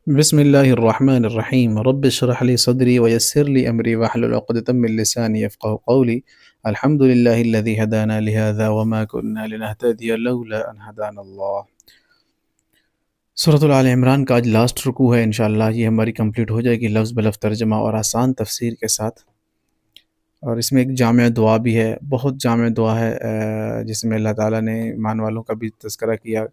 بسم الله الرحمن الرحيم رب اشرح لي صدري ويسر لي أمري واحلل عقدة من لساني يفقه قولي. الحمد لله الذي هدانا لهذا وما كنا لنهتدي لولا أن هدانا الله. سورۃ آل عمران کا آج لاسٹ رکوع ہے، انشاءاللہ یہ ہماری کمپلیٹ ہو جائے گی لفظ بلفظ ترجمہ اور آسان تفسیر کے ساتھ۔ اور اس میں ایک جامع دعا بھی ہے، بہت جامع دعا ہے جس میں اللہ تعالیٰ نے ایمان والوں کا بھی تذکرہ کیا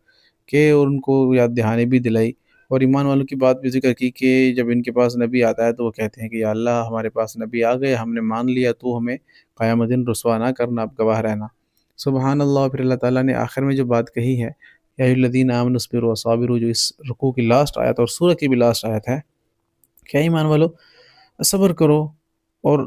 کہ ان کو یاد دہانی بھی دلائی، اور ایمان والوں کی بات بھی ذکر کی کہ جب ان کے پاس نبی آتا ہے تو وہ کہتے ہیں کہ یا اللہ ہمارے پاس نبی آ گئے، ہم نے مان لیا، تو ہمیں قیامت دن رسوا نہ کرنا، اب گواہ رہنا۔ سبحان اللہ۔ پھر اللہ تعالیٰ نے آخر میں جو بات کہی ہے، یا ایھا الذین آمنوا اصبروا وصابروا، جو اس رکوع کی لاسٹ آیت اور سورہ کی بھی لاسٹ آیت ہے، کہ ایمان والو صبر کرو اور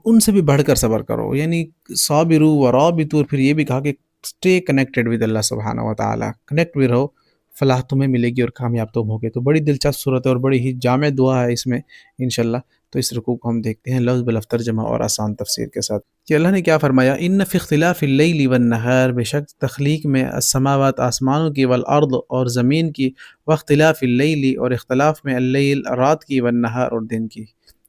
ان سے بھی بڑھ کر صبر کرو، یعنی صابروا ورابطوا، اور پھر یہ بھی کہا کہ اسٹے کنیکٹڈ ود اللہ سبحانہ و تعالیٰ، کنیکٹ بھی رہو، فلاح تمہیں ملے گی اور کامیاب تم ہوگے۔ تو بڑی دلچسپ صورت ہے اور بڑی ہی جامع دعا ہے اس میں انشاءاللہ۔ تو اس رکوع کو ہم دیکھتے ہیں لفظ بلفظ ترجمہ اور آسان تفسیر کے ساتھ کہ اللہ نے کیا فرمایا۔ ان فی اختلاف اللیل والنہار، بے شک تخلیق میں السماوات آسمانوں کی، والارض اور زمین کی، واختلاف اللیل اور اختلاف میں اللیل رات کی، والنہار اور دن کی۔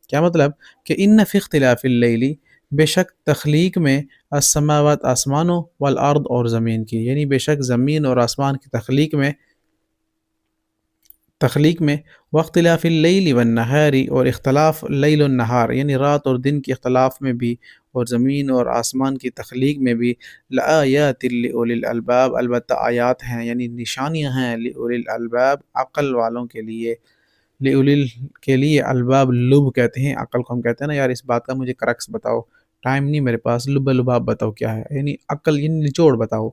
کیا مطلب کہ ان فی اختلاف اللیل، بے شک تخلیق میں، السماوات آسمانوں، والارض اور زمین کی، یعنی بے شک زمین اور آسمان کی تخلیق میں واختلاف اللیل والنہار، اور اختلاف لیل النہار یعنی رات اور دن کے اختلاف میں بھی، اور زمین اور آسمان کی تخلیق میں بھی، لآیات لأولی الالباب، البتہ آیات ہیں یعنی نشانیاں ہیں، لأولی الالباب عقل والوں کے لیے، لأولی کے لیے، الباب لب کہتے ہیں، عقل کو ہم کہتے ہیں نا یار اس بات کا مجھے کرکس بتاؤ، ٹائم نہیں میرے پاس، لب لباب بتاؤ کیا ہے، یعنی عقل، یعنی نچوڑ بتاؤ۔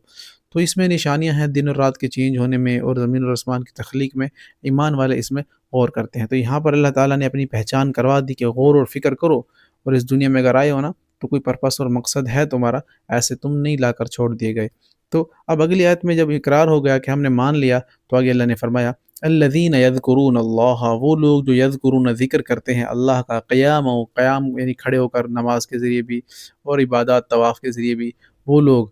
تو اس میں نشانیاں ہیں دن اور رات کے چینج ہونے میں، اور زمین اور آسمان کی تخلیق میں، ایمان والے اس میں غور کرتے ہیں۔ تو یہاں پر اللہ تعالیٰ نے اپنی پہچان کروا دی کہ غور اور فکر کرو، اور اس دنیا میں اگر آئے ہو نا تو کوئی پرپس اور مقصد ہے تمہارا، ایسے تم نہیں لا کر چھوڑ دیے گئے۔ تو اب اگلی آیت میں جب اقرار ہو گیا کہ ہم نے مان لیا، تو آگے اللہ نے فرمایا الذین یذکرون اللہ، وہ لوگ جو یذکرون ذکر کرتے ہیں اللہ کا، قیام و قیام یعنی کھڑے ہو کر نماز کے ذریعے بھی، اور عبادات طواف کے ذریعے بھی، وہ لوگ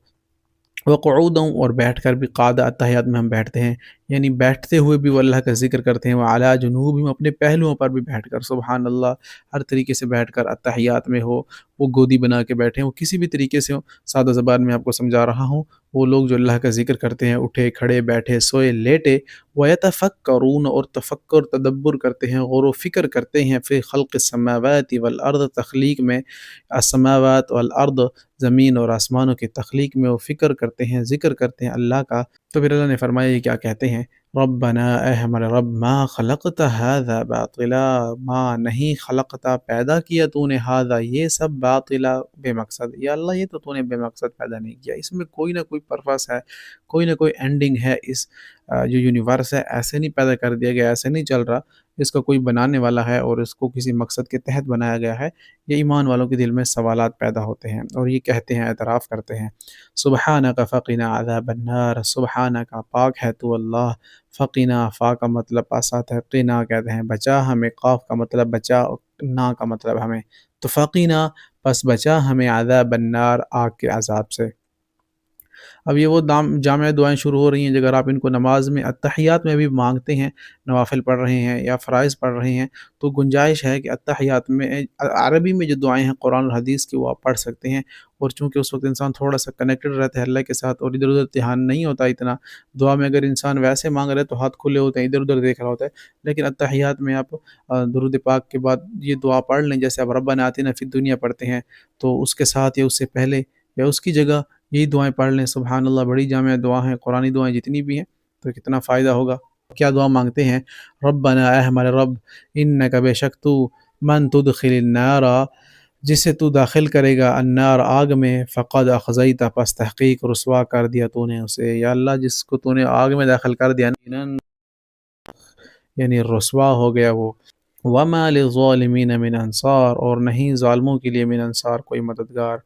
وقعودوں اور بیٹھ کر بھی، قعدہ اتحیات میں ہم بیٹھتے ہیں، یعنی بیٹھتے ہوئے بھی وہ اللہ کا ذکر کرتے ہیں، وعلی جنوبہم، اپنے پہلوؤں پر بھی بیٹھ کر، سبحان اللہ، ہر طریقے سے بیٹھ کر، اتحیات میں ہو، وہ گودی بنا کے بیٹھے ہوں، کسی بھی طریقے سے ہو، سادہ زبان میں آپ کو سمجھا رہا ہوں، وہ لوگ جو اللہ کا ذکر کرتے ہیں، اٹھے کھڑے بیٹھے سوئے لیٹے، وَيَتَفَكَّرُونَ اور تفکر تدبر کرتے ہیں، غور و فکر کرتے ہیں، فی خلق السماوات والارض، تخلیق میں، السماوات والارض زمین اور آسمانوں کی تخلیق میں وہ فکر کرتے ہیں، ذکر کرتے ہیں اللہ کا۔ تو پھر اللہ نے فرمایا یہ کیا کہتے ہیں، ربنا، اے ہمارے رب، ما خلقت ھذا باطلا، ما نہیں خلقتا پیدا کیا تو نے، ھذا یہ سب، باطلا بے مقصد، یا اللہ یہ تو نے بے مقصد پیدا نہیں کیا، اس میں کوئی نہ کوئی پرپس ہے، کوئی نہ کوئی اینڈنگ ہے، اس جو یونیورس ہے ایسے نہیں پیدا کر دیا گیا، ایسے نہیں چل رہا، اس کا کوئی بنانے والا ہے اور اس کو کسی مقصد کے تحت بنایا گیا ہے۔ یہ ایمان والوں کے دل میں سوالات پیدا ہوتے ہیں اور یہ کہتے ہیں، اعتراف کرتے ہیں، سبحانک فقنا عذاب النار، سبحانک پاک ہے تو اللہ، فقنا، فا کا مطلب پاسات ہے، قنا کہتے ہیں بچا ہمیں، قاف کا مطلب بچا، نا کا مطلب ہمیں، تو فقنا پس بچا ہمیں، عذاب النار آگ کے عذاب سے۔ اب یہ وہ جامع دعائیں شروع ہو رہی ہیں، اگر آپ ان کو نماز میں اتحیات میں بھی مانگتے ہیں، نوافل پڑھ رہے ہیں یا فرائض پڑھ رہے ہیں، تو گنجائش ہے کہ اتحیات میں عربی میں جو دعائیں ہیں قرآن اور حدیث کی، وہ آپ پڑھ سکتے ہیں، اور چونکہ اس وقت انسان تھوڑا سا کنیکٹڈ رہتا ہے اللہ کے ساتھ، اور ادھر ادھر دھیان نہیں ہوتا اتنا دعا میں، اگر انسان ویسے مانگ رہے تو ہاتھ کھلے ہوتے ہیں، ادھر ادھر دیکھ رہا ہوتا ہے، لیکن اتحیات میں آپ درود پاک کے بعد یہ دعا پڑھ لیں، جیسے آپ ربنا آتنا فی الدنیا پڑھتے ہیں، تو اس کے ساتھ یا اس سے پہلے یا اس کی جگہ یہی دعائیں پڑھ لیں، سبحان اللہ، بڑی جامع دعا ہیں، قرآنی دعائیں جتنی بھی ہیں، تو کتنا فائدہ ہوگا۔ کیا دعا مانگتے ہیں، ربنا، اے ہمارے رب، انک بے شک تو، من تدخل النار جسے تو داخل کرے گا، النار آگ میں، فقد اخزیتہ پس تحقیق رسوا کر دیا تو نے اسے، یا اللہ جس کو تو نے آگ میں داخل کر دیا یعنی رسوا ہو گیا وہ، وما للظالمین من انصار، اور نہیں ظالموں کے لیے من انصار کوئی مددگار۔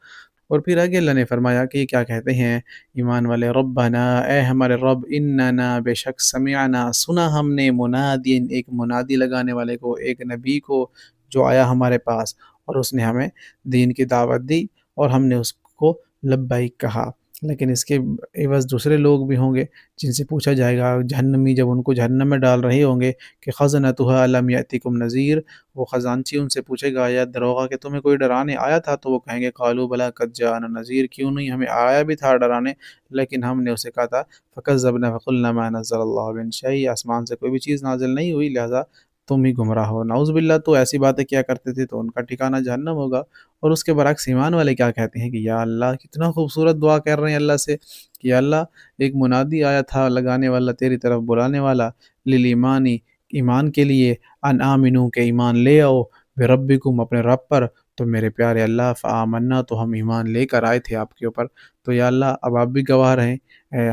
اور پھر آگے اللہ نے فرمایا کہ یہ کیا کہتے ہیں ایمان والے، ربنا، اے ہمارے رب، اننا بے شک، سمعنا سنا ہم نے، منادین ایک منادی لگانے والے کو، ایک نبی کو جو آیا ہمارے پاس، اور اس نے ہمیں دین کی دعوت دی اور ہم نے اس کو لبیک کہا، لیکن اس کے عوض دوسرے لوگ بھی ہوں گے جن سے پوچھا جائے گا جہنمی، جب ان کو جہنم میں ڈال رہے ہوں گے کہ خزنتها الم یاتکم نذیر، وہ خزانچی ان سے پوچھے گا یا دروغہ کہ تمہیں کوئی ڈرانے آیا تھا، تو وہ کہیں گے قالوا بلی قد جاءنا نذیر، کیوں نہیں، ہمیں آیا بھی تھا ڈرانے لیکن ہم نے اسے کہا تھا فکذبنا فقلنا ما نزل اللہ من شیء، آسمان سے کوئی بھی چیز نازل نہیں ہوئی لہذا تم ہی گمراہ ہو، نعوذ باللہ۔ تو ایسی باتیں کیا کرتے تھے تو ان کا ٹھکانہ جہنم ہوگا۔ اور اس کے برعکس ایمان والے کیا کہتے ہیں کہ یا اللہ، کتنا خوبصورت دعا کر رہے ہیں اللہ سے کہ یا اللہ، ایک منادی آیا تھا لگانے والا، تیری طرف بلانے والا، للایمانی، ایمان کے لیے، ان آمنو، کہ ایمان لے آؤ، بربکم، اپنے رب پر، تو میرے پیارے اللہ فآمنا، تو ہم ایمان لے کر آئے تھے آپ کے اوپر، تو یا اللہ اب آپ بھی گواہ رہیں،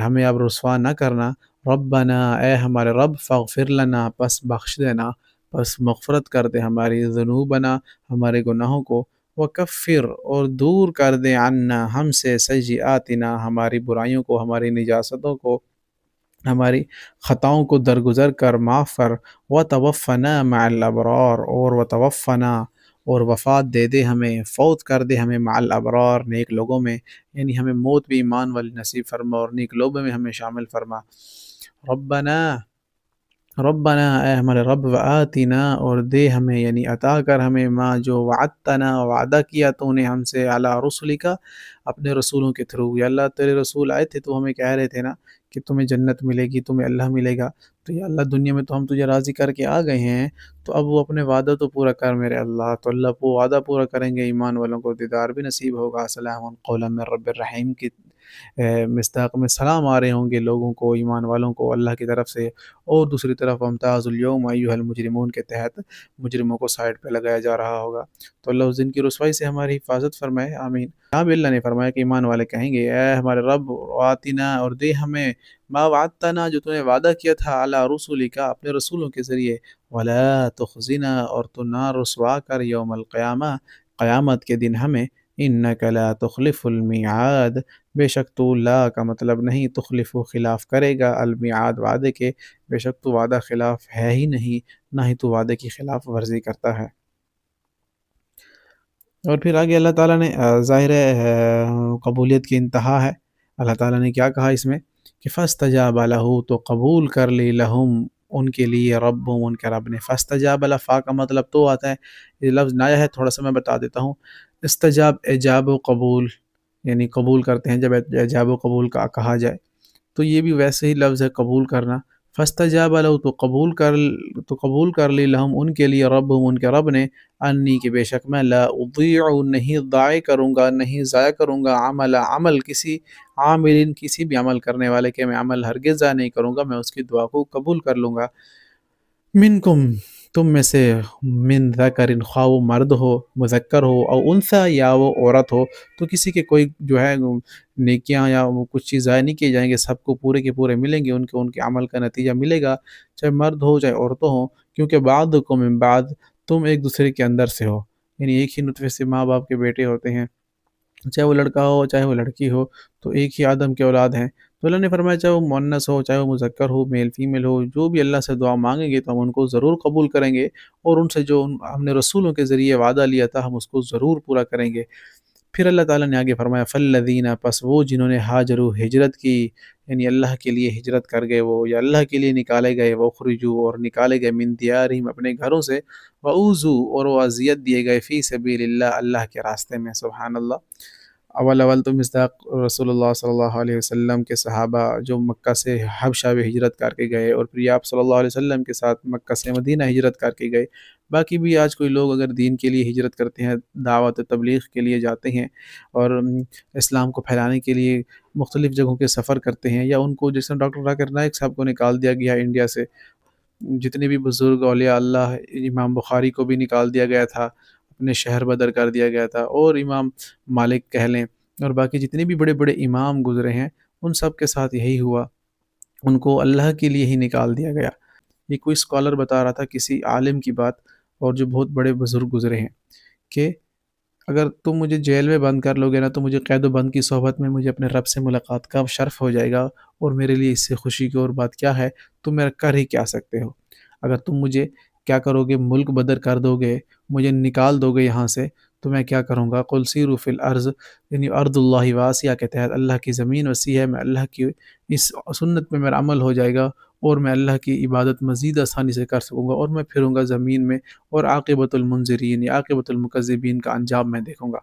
ہمیں اب رسوا نہ کرنا، ربنا، اے ہمارے رب، فاغفر لنا، پس بخش دینا، پس مغفرت کر دے ہماری ذنوبنا، ہمارے گناہوں کو، وکفر، اور دور کر دے، عنا، ہم سے، سیئاتنا، ہماری برائیوں کو، ہماری نجاستوں کو، ہماری خطاؤں کو درگزر کر معاف کر، وتوفنا مع الابرار، اور وتوفنا، اور وفات دے دے ہمیں، فوت کر دے ہمیں، مع الابرار، نیک لوگوں میں، یعنی ہمیں موت بھی ایمان والی نصیب فرما اور نیک لوگوں میں ہمیں شامل فرما۔ ربنا، ربنا، اے ہمارے رب، وآتنا، اور دے ہمیں، یعنی عطا کر ہمیں، ما، جو وعدتنا، وعدہ کیا تو نے ہم سے، علی رسولک، اپنے رسولوں کے تھرو، یا اللہ تیرے رسول آئے تھے تو ہمیں کہہ رہے تھے نا کہ تمہیں جنت ملے گی، تمہیں اللہ ملے گا، تو یا اللہ دنیا میں تو ہم تجھے راضی کر کے آ گئے ہیں، تو اب وہ اپنے وعدہ تو پورا کر میرے اللہ، تو اللہ وہ وعدہ پورا کریں گے، ایمان والوں کو دیدار بھی نصیب ہوگا، سلام قولا من رب الرحیم کی مصداق میں سلام آ رہے ہوں گے لوگوں کو، ایمان والوں کو اللہ کی طرف سے، اور دوسری طرف امتاز الیوم ایھا المجرمون کے تحت مجرموں کو سائڈ پہ لگایا جا رہا ہوگا۔ تو اللہ اس دن کی رسوائی سے ہماری حفاظت فرمائے، آمین۔ یہاں بھی اللہ نے فرمایا کہ ایمان والے کہیں گے اے ہمارے رب، آتنا، اور دے ہمیں، ما وعدتنا، جو تو نے وعدہ کیا تھا، علی رسولک، اپنے رسولوں کے ذریعے، ولا تخزنا، اور تو نہ رسوا کر، یوم القیامہ، قیامت کے دن ہمیں، انک لا تخلف المیعاد، بے شک تو، لا کا مطلب نہیں، تخلف، خلاف کرے گا، المیعاد، وعدے کے، بے شک تو وعدہ خلاف ہے ہی نہیں، نہ ہی تو وعدے کی خلاف ورزی کرتا ہے۔ اور پھر آگے اللہ تعالیٰ نے ظاہر ہے قبولیت کی انتہا ہے، اللہ تعالیٰ نے کیا کہا اس میں کہ فاستجاب لہ، تو قبول کر لی، لہم، ان کے لیے، ربہم، ان کے رب نے، فاستجاب لہ، فا کا مطلب تو آتا ہے، یہ لفظ نیا ہے، تھوڑا سا میں بتا دیتا ہوں۔ استجاب، ایجاب و قبول، یعنی قبول کرتے ہیں جب ایجاب و قبول کا کہا جائے، تو یہ بھی ویسے ہی لفظ ہے، قبول کرنا، فاستجاب لہ، تو قبول کر لی، لہم، ان کے لیے، ربہم، ان کے رب نے، انی، کہ بے شک میں، لا اضیع، نہیں ضائع کروں گا، نہیں ضائع کروں گا، عمل کسی عامل، کسی بھی عمل کرنے والے کے میں عمل ہرگز ضائع نہیں کروں گا، میں اس کی دعا کو قبول کر لوں گا، منکم، تم میں سے، من ذکر، خواہ وہ مرد ہو، مذکر ہو، او انثی، یا وہ عورت ہو، تو کسی کے کوئی جو ہے نیکیاں یا وہ کچھ چیز ضائع نہیں کیے جائیں گے، سب کو پورے کے پورے ملیں گے، ان کے عمل کا نتیجہ ملے گا، چاہے مرد ہو چاہے عورتوں ہوں، کیونکہ بعضکم من بعض، تم ایک دوسرے کے اندر سے ہو، یعنی ایک ہی نطفے سے ماں باپ کے بیٹے ہوتے ہیں، چاہے وہ لڑکا ہو چاہے وہ لڑکی ہو، تو ایک ہی آدم کے اولاد ہیں، تو اللہ نے فرمایا چاہے وہ مؤنث ہو چاہے وہ مذکر ہو، میل فیمیل ہو، جو بھی اللہ سے دعا مانگیں گے تو ہم ان کو ضرور قبول کریں گے، اور ان سے جو ہم نے رسولوں کے ذریعے وعدہ لیا تھا ہم اس کو ضرور پورا کریں گے۔ پھر اللہ تعالیٰ نے آگے فرمایا فالذین، پس وہ جنہوں نے ہاجروا، ہجرت کی، یعنی اللہ کے لیے ہجرت کر گئے وہ، یا اللہ کے لیے نکالے گئے، وہ خرجوا، اور نکالے گئے، من دیارہم، اپنے گھروں سے، وعوذوا، اور وہ اذیت دیے گئے، فی سبیل اللہ، اللہ کے راستے میں، سبحان اللہ۔ اول تو مصداق رسول اللہ صلی اللہ علیہ وسلم کے صحابہ جو مکہ سے حبشہ میں ہجرت کر کے گئے، اور پھر آپ صلی اللہ علیہ وسلم کے ساتھ مکہ سے مدینہ ہجرت کر کے گئے، باقی بھی آج کوئی لوگ اگر دین کے لیے ہجرت کرتے ہیں، دعوت تبلیغ کے لیے جاتے ہیں، اور اسلام کو پھیلانے کے لیے مختلف جگہوں کے سفر کرتے ہیں، یا ان کو جیسے ڈاکٹر ذاکر نائک صاحب کو نکال دیا گیا انڈیا سے، جتنے بھی بزرگ اولیاء اللہ، امام بخاری کو بھی نکال دیا گیا تھا، اپنے شہر بدر کر دیا گیا تھا، اور امام مالک کہہ لیں، اور باقی جتنے بھی بڑے بڑے امام گزرے ہیں، ان سب کے ساتھ یہی ہوا، ان کو اللہ کے لیے ہی نکال دیا گیا۔ یہ کوئی اسکالر بتا رہا تھا کسی عالم کی بات، اور جو بہت بڑے بزرگ گزرے ہیں، کہ اگر تم مجھے جیل میں بند کر لو گے نا، تو مجھے قید و بند کی صحبت میں مجھے اپنے رب سے ملاقات کا شرف ہو جائے گا، اور میرے لیے اس سے خوشی کی اور بات کیا ہے، تم میرا کر ہی کیا سکتے ہو، اگر تم مجھے کیا کرو گے، ملک بدر کر دو گے، مجھے نکال دو گے یہاں سے، تو میں کیا کروں گا؟ قل سیروا فی الارض، یعنی ارض اللہ واسعہ کے تحت اللہ کی زمین وسیع ہے، میں اللہ کی اس سنت پہ میرا عمل ہو جائے گا اور میں اللہ کی عبادت مزید آسانی سے کر سکوں گا، اور میں پھروں گا زمین میں، اور عاقبۃ المنذرین یا عاقبۃ المکذبین کا انجام میں دیکھوں گا۔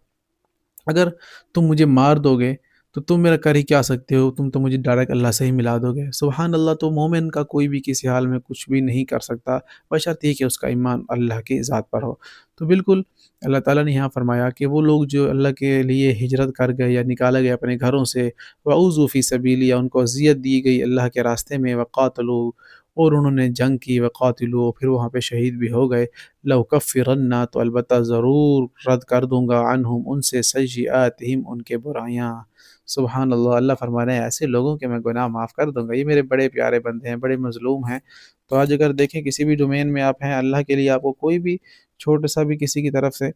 اگر تم مجھے مار دو گے تو تم میرا کر ہی کیا سکتے ہو؟ تم تو مجھے ڈائریکٹ اللہ سے ہی ملا دو گے۔ سبحان اللہ! تو مومن کا کوئی بھی کسی حال میں کچھ بھی نہیں کر سکتا، بشرط یہ کہ اس کا ایمان اللہ کی ذات پر ہو۔ تو بالکل اللہ تعالیٰ نے یہاں فرمایا کہ وہ لوگ جو اللہ کے لیے ہجرت کر گئے یا نکالا گیا اپنے گھروں سے، وَأُوذُوا فِي سَبِيلِي، یا ان کو اذیت دی گئی اللہ کے راستے میں، وَقَاتَلُوا، اور انہوں نے جنگ کی، وَقَاتِلُوا، پھر وہاں پہ شہید بھی ہو گئے، لَأُكَفِّرَنَّ، تو البتہ ضرور رد کر دوں گا، عنہم، ان سے، سیئاتہم، ان کے برائیاں۔ سبحان اللہ! اللہ فرما رہے ہیں ایسے لوگوں کے میں گناہ معاف کر دوں گا، یہ میرے بڑے پیارے بندے ہیں، بڑے مظلوم ہیں۔ تو آج اگر دیکھیں کسی بھی ڈومین میں آپ ہیں، اللہ کے لیے آپ کو کوئی بھی چھوٹا سا بھی کسی کی طرف سے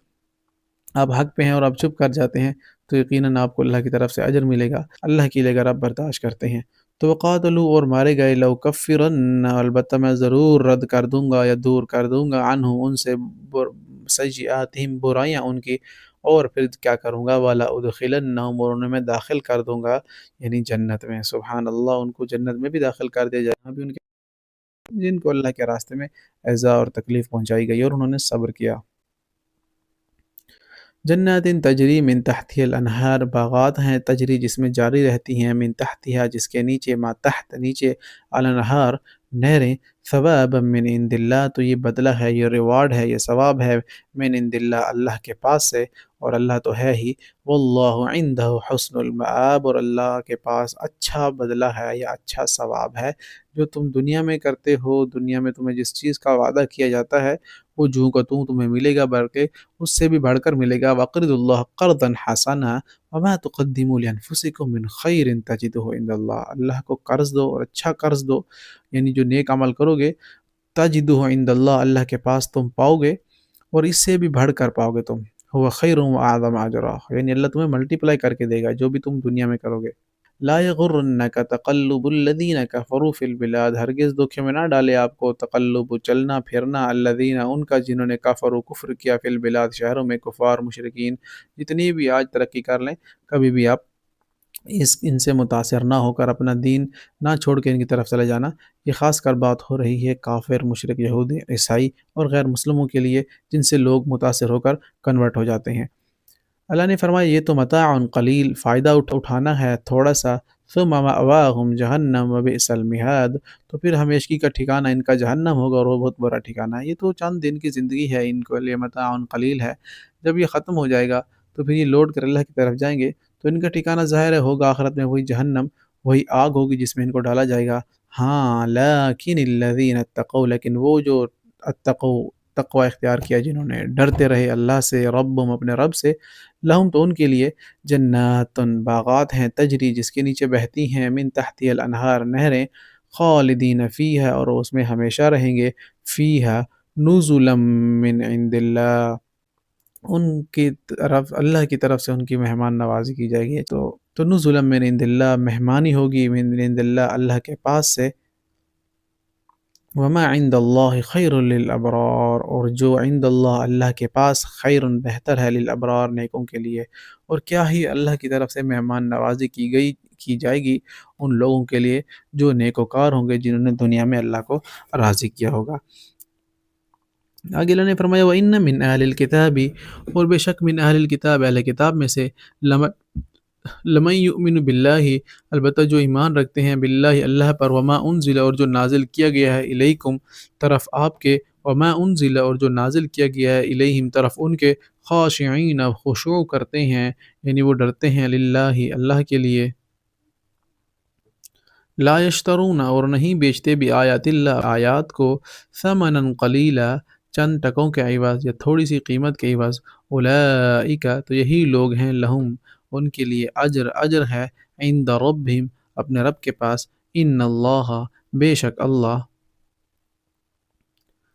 آپ حق پہ ہیں اور آپ چپ کر جاتے ہیں، تو یقیناً آپ کو اللہ کی طرف سے اجر ملے گا، اللہ کے لیے اگر آپ برداشت کرتے ہیں۔ تو وقاتلوا، اور مارے گئے، لَأُكَفِّرَنَّ، البتہ میں ضرور رد کر دوں گا یا دور کر دوں گا، عنہم، ان سے، سیئاتہم، برائیاں ان کی، اور پھر کیا کروں گا؟ وَلَأُدْخِلَنَّهُمْ، اور انہیں میں داخل کر دوں گا، یعنی جنت میں۔ سبحان اللہ! ان کو جنت میں بھی داخل کر دیا جائے گا، بھی ان کے جن کو اللہ کے راستے میں ایذا اور تکلیف پہنچائی گئی اور انہوں نے صبر کیا۔ جنات تجری من تحتها الانہار، باغات ہیں تجری جس میں جاری رہتی ہیں، من تحتها، جس کے نیچے، ما تحت، نیچے، الانہار، نہریں، ثوابا من عند اللہ، تو یہ بدلہ ہے، یہ ریوارڈ ہے، یہ ثواب ہے، من عند اللہ، اللہ کے پاس سے، اور اللہ تو ہے ہی، واللہ عنده حسن المآب، اور اللہ کے پاس اچھا بدلہ ہے یا اچھا ثواب ہے۔ جو تم دنیا میں کرتے ہو، دنیا میں تمہیں جس چیز کا وعدہ کیا جاتا ہے وہ جوں کا توں تمہیں ملے گا، بلکہ اس سے بھی بڑھ کر ملے گا۔ وَقْرِضُوا اللَّهَ قَرْضًا حَسَنًا وَمَا تُقَدِّمُوا لِأَنفُسِكُم مِّن خَيْرٍ تَجِدُوهُ عِندَ اللَّهِ، اللہ کو قرض دو اور اچھا قرض دو، یعنی جو نیک عمل کرو گے، تَجِدُوهُ عِندَ اللَّهِ، اللہ کے پاس تم پاؤ گے، اور اس سے بھی بڑھ کر پاؤ گے تم، هُوَ خَيْرٌ وَأَعْظَمُ أَجْرًا، یعنی اللہ تمہیں ملٹی پلائی کر کے دے گا جو بھی تم دنیا میں کرو گے۔ لا یغرنک تقلب الذین کفروا فی البلاد، ہرگز دھوکے میں نہ ڈالے آپ کو تقلب، چلنا پھرنا، الذین، ان کا جنہوں نے کفروا، کفر کیا، فی البلاد، شہروں میں، کفار مشرکین، جتنی بھی آج ترقی کر لیں، کبھی بھی آپ ان سے متاثر نہ ہو کر اپنا دین نہ چھوڑ کے ان کی طرف چلے جانا۔ یہ خاص کر بات ہو رہی ہے کافر، مشرک، یہودی، عیسائی اور غیر مسلموں کے لیے، جن سے لوگ متاثر ہو کر کنورٹ ہو جاتے ہیں۔ اللہ نے فرمایا یہ تو متاع قلیل، فائدہ اٹھانا ہے تھوڑا سا، ثم مأواہم جہنم وبئس المہاد، تو پھر ہمیشگی کا ٹھکانہ ان کا جہنم ہوگا اور وہ بہت برا ٹھکانہ ہے۔ یہ تو چند دن کی زندگی ہے، ان کے لیے متاع قلیل ہے، جب یہ ختم ہو جائے گا تو پھر یہ لوٹ کر اللہ کی طرف جائیں گے، تو ان کا ٹھکانہ ظاہر ہوگا آخرت میں وہی جہنم، وہی آگ ہوگی جس میں ان کو ڈالا جائے گا۔ ہاں، لیکن الذین اتقوا، لیکن وہ جو اتقوا، تقوی اختیار کیا، جنہوں نے ڈرتے رہے اللہ سے، ربهم، اپنے رب سے، لہم، تو ان کے لیے، جنات، باغات ہیں، تجری جس کے نیچے بہتی ہیں، من تحتی الانہار، نہریں، خالدین فیہا، اور وہ اس میں ہمیشہ رہیں گے، فیہا، نزلا من عند اللہ، ان کی طرف، اللہ کی طرف سے ان کی مہمان نوازی کی جائے گی، تو نزلا من عند اللہ، مہمانی ہوگی، من عند اللہ، اللہ کے پاس سے، وما عند اللہ خیر للابرار، اور جو عند اللہ، اللہ کے پاس، خیر، بہتر ہے، للابرار، نیکوں کے لیے، اور کیا ہی اللہ کی طرف سے مہمان نوازی کی جائے گی ان لوگوں کے لیے جو نیکوکار ہوں گے، جنہوں نے دنیا میں اللہ کو راضی کیا ہوگا۔ آگے اللہ نے فرمایا وَإِنَّ مِنْ أَهْلِ الْكِتَابِ، اور بے شک من اہل الکتاب، اہل کتاب میں سے، لمن یؤمن باللہ، البتہ جو ایمان رکھتے ہیں، باللہ، اللہ پر، وما انزل، اور جو نازل کیا گیا ہے، الیکم، طرف آپ کے، وما انزل، اور جو نازل کیا گیا ہے، الیہم، طرف ان کے، خاشعین، خشوع کرتے ہیں، یعنی وہ ڈرتے ہیں، للہ، اللہ کے لیے، لا یشترون، اور نہیں بیچتے، بھی آیات اللہ، آیات کو، ثمنا قلیلا، چند ٹکوں کے عوض یا تھوڑی سی قیمت کے عوض، اولئک، تو یہی لوگ ہیں، لہم، ان کے لیے، اجر، اجر ہے، عند ربہم، اپنے رب کے پاس، ان اللہ، بے شک اللہ،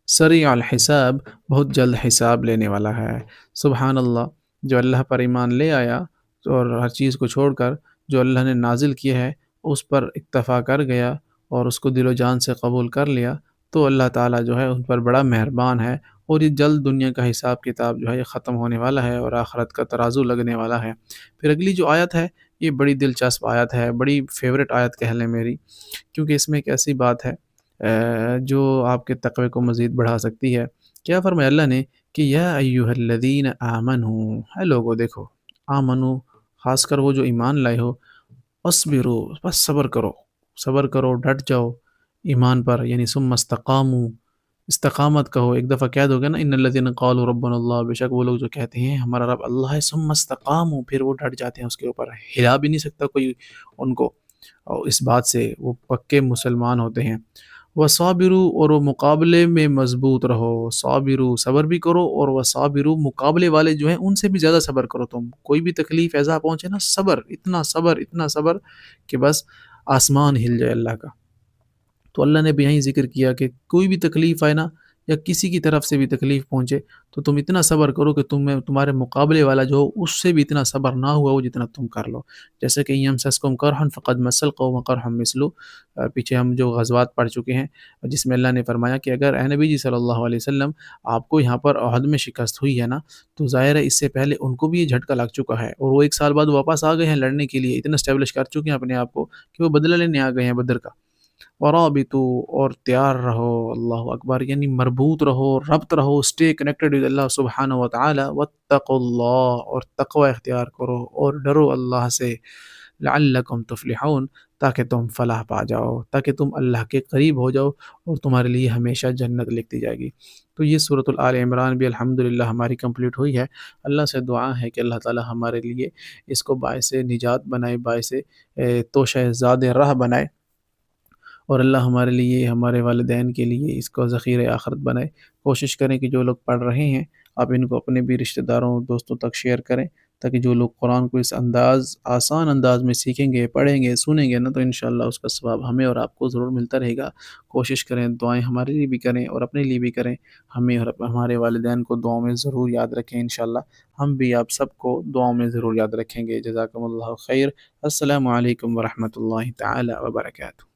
سریع الحساب، بہت جلد حساب لینے والا ہے۔ سبحان اللہ! جو اللہ پر ایمان لے آیا اور ہر چیز کو چھوڑ کر جو اللہ نے نازل کیا ہے اس پر اکتفا کر گیا اور اس کو دل و جان سے قبول کر لیا، تو اللہ تعالیٰ جو ہے ان پر بڑا مہربان ہے، اور یہ جلد دنیا کا حساب کتاب جو ہے یہ ختم ہونے والا ہے اور آخرت کا ترازو لگنے والا ہے۔ پھر اگلی جو آیت ہے یہ بڑی دلچسپ آیت ہے، بڑی فیورٹ آیت کہہ لیں میری، کیونکہ اس میں ایک ایسی بات ہے جو آپ کے تقوی کو مزید بڑھا سکتی ہے۔ کیا فرمایا اللہ نے کہ یا ایہا الذین آمنو، ہے لوگو دیکھو، آمنو خاص کر وہ جو ایمان لائے ہو، اصبرو بس صبر کرو، صبر کرو، ڈٹ جاؤ ایمان پر، یعنی ثم استقاموا، استقامت کہو، ایک دفعہ کہہ دو گے نا ان الذین قالوا ربنا اللہ، بے شک وہ لوگ جو کہتے ہیں ہمارا رب اللہ ہے، ثم استقاموا، پھر وہ ڈٹ جاتے ہیں اس کے اوپر، ہلا بھی نہیں سکتا کوئی ان کو، اور اس بات سے وہ پکے مسلمان ہوتے ہیں۔ وصابرو، اور وہ مقابلے میں مضبوط رہو، صابرو صبر بھی کرو، اور وصابرو مقابلے والے جو ہیں ان سے بھی زیادہ صبر کرو، تم کوئی بھی تکلیف ایسا پہنچے نا، صبر، اتنا صبر، اتنا صبر کہ بس آسمان ہل جائے اللہ کا۔ تو اللہ نے بھی یہیں ذکر کیا کہ کوئی بھی تکلیف آئے نا، یا کسی کی طرف سے بھی تکلیف پہنچے تو تم اتنا صبر کرو کہ تمہارے مقابلے والا جو ہو اس سے بھی اتنا صبر نہ ہوا ہو جتنا تم کر لو۔ جیسے کہ یمسسکم قرحن فقد مس القوم قرحا مثلہ، پیچھے ہم جو غزوات پڑھ چکے ہیں جس میں اللہ نے فرمایا کہ اگر اے نبی جی صلی اللہ علیہ وسلم آپ کو یہاں پر احد میں شکست ہوئی ہے نا، تو ظاہر ہے اس سے پہلے ان کو بھی یہ جھٹکا لگ چکا ہے، اور وہ 1 سال بعد واپس آ گئے ہیں لڑنے کے لیے، اتنا اسٹیبلش کر چکے ہیں اپنے آپ کو کہ وہ بدلہ لینے آ گئے ہیں بدر کا۔ ورابطو، اور تیار رہو، اللہ اکبر، یعنی مربوط رہو، ربط رہو، اسٹے کنیکٹڈ ود اللہ سبحانہ و تعالی، واتقوا اللہ، اور تقوی اختیار کرو اور ڈرو اللہ سے، لعلکم تفلحون، تاکہ تم فلاح پا جاؤ، تاکہ تم اللہ کے قریب ہو جاؤ اور تمہارے لیے ہمیشہ جنت لکھتی جائے گی۔ تو یہ سورۃ الآل عمران بھی الحمدللہ ہماری کمپلیٹ ہوئی ہے۔ اللہ سے دعا ہے کہ اللہ تعالی ہمارے لیے اس کو باعث نجات بنائے، باعث توشہ زاد راہ بنائے، اور اللہ ہمارے لیے، ہمارے والدین کے لیے اس کو ذخیرہ آخرت بنائے۔ کوشش کریں کہ جو لوگ پڑھ رہے ہیں آپ ان کو اپنے بھی رشتہ داروں دوستوں تک شیئر کریں، تاکہ جو لوگ قرآن کو اس آسان انداز میں سیکھیں گے، پڑھیں گے، سنیں گے نا، تو انشاءاللہ اس کا ثواب ہمیں اور آپ کو ضرور ملتا رہے گا۔ کوشش کریں، دعائیں ہمارے لیے بھی کریں اور اپنے لیے بھی کریں، ہمیں اور ہمارے والدین کو دعاؤں میں ضرور یاد رکھیں انشاءاللہ۔ ہم بھی آپ سب کو دعاؤں میں ضرور یاد رکھیں گے۔ جزاکم اللہ خیر۔ السلام علیکم ورحمۃ اللہ تعالی وبرکاتہ۔